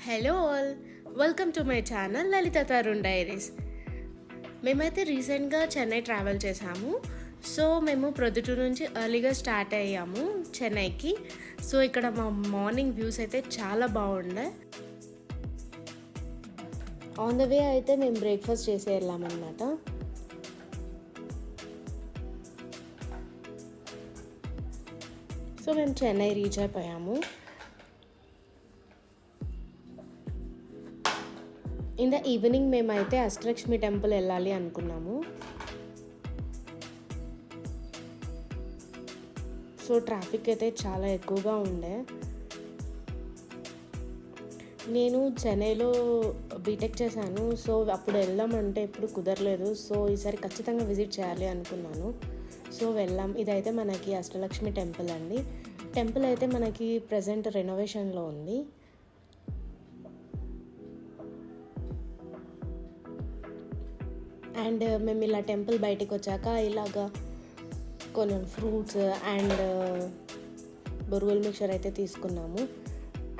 Hello all, welcome to my channel Lalitha Tarun diaries. మేమైతే రీసెంట్గా Chennai travel చేసాము. సో మేము ప్రొద్దుటూరు నుంచి ఎర్లీగా స్టార్ట్ అయ్యాము చెన్నైకి. సో ఇక్కడ మా మార్నింగ్ వ్యూస్ అయితే చాలా బాగుండే. ఆన్ ద వే అయితే మేము బ్రేక్ఫాస్ట్ చేసి వెళ్ళామన్నమాట. సో మేము చెన్నై రీచ్ అయిపోయాము. ఇన్ ద ఈవినింగ్ మేమైతే అష్టలక్ష్మి టెంపుల్ వెళ్ళాలి అనుకున్నాము. సో ట్రాఫిక్ అయితే చాలా ఎక్కువగా ఉండే. నేను చెన్నైలో బీటెక్ చేశాను. సో అప్పుడు వెళ్దామంటే ఇప్పుడు కుదరలేదు. సో ఈసారి ఖచ్చితంగా విజిట్ చేయాలి అనుకున్నాను. సో వెళ్ళాం. ఇదైతే మనకి అష్టలక్ష్మి టెంపుల్ అండి. టెంపుల్ అయితే మనకి ప్రజెంట్ రెనోవేషన్లో ఉంది. అండ్ మేము ఇలా టెంపుల్ బయటికి వచ్చాక ఇలాగా కొంచెం ఫ్రూట్స్ అండ్ బొరుగుల మిక్చర్ అయితే తీసుకున్నాము.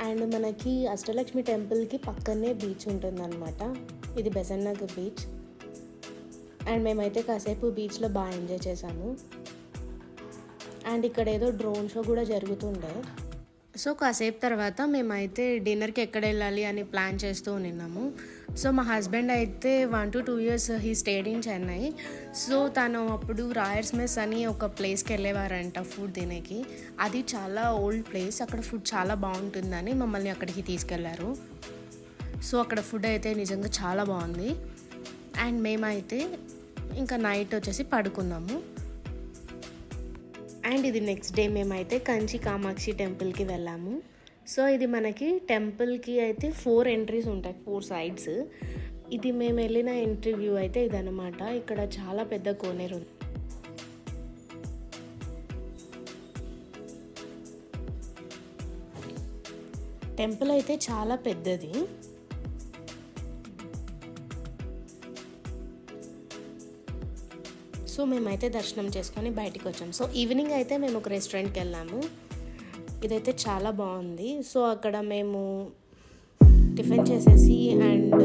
అండ్ మనకి అష్టలక్ష్మి టెంపుల్కి పక్కనే బీచ్ ఉంటుందన్నమాట. ఇది బెసంట్ నగర్ బీచ్. అండ్ మేమైతే కాసేపు బీచ్లో బాగా ఎంజాయ్ చేసాము. అండ్ ఇక్కడ ఏదో డ్రోన్ షో కూడా జరుగుతుండే. సో కాసేపు తర్వాత మేమైతే డిన్నర్కి ఎక్కడ వెళ్ళాలి అని ప్లాన్ చేస్తూ ఉన్నాము. సో మా హస్బెండ్ అయితే 1 to 2 years he stayed in Chennai. So తను అప్పుడు రాయర్స్ మెస్ అని ఒక ప్లేస్కి వెళ్ళేవారంట ఫుడ్ తినేకి. అది చాలా ఓల్డ్ ప్లేస్, అక్కడ ఫుడ్ చాలా బాగుంటుందని మమ్మల్ని అక్కడికి తీసుకెళ్లారు. సో అక్కడ ఫుడ్ అయితే నిజంగా చాలా బాగుంది. అండ్ మేమైతే ఇంకా నైట్ వచ్చేసి పడుకున్నాము. అండ్ ఇది నెక్స్ట్ డే మేమైతే కంచి కామాక్షి టెంపుల్కి వెళ్ళాము. సో ఇది మనకి టెంపుల్కి అయితే 4 ఎంట్రీస్ ఉంటాయి, 4 sides. ఇది మేము వెళ్ళిన ఎంట్రీ వ్యూ అయితే ఇదన్నమాట. ఇక్కడ చాలా పెద్ద కోనేరు ఉంది. టెంపుల్ అయితే చాలా పెద్దది. సో మేమైతే దర్శనం చేసుకొని బయటికి వచ్చాము. సో ఈవినింగ్ అయితే మేము ఒక రెస్టారెంట్కి వెళ్ళాము. ఇదైతే చాలా బాగుంది. సో అక్కడ మేము టిఫిన్ చేసేసి అండ్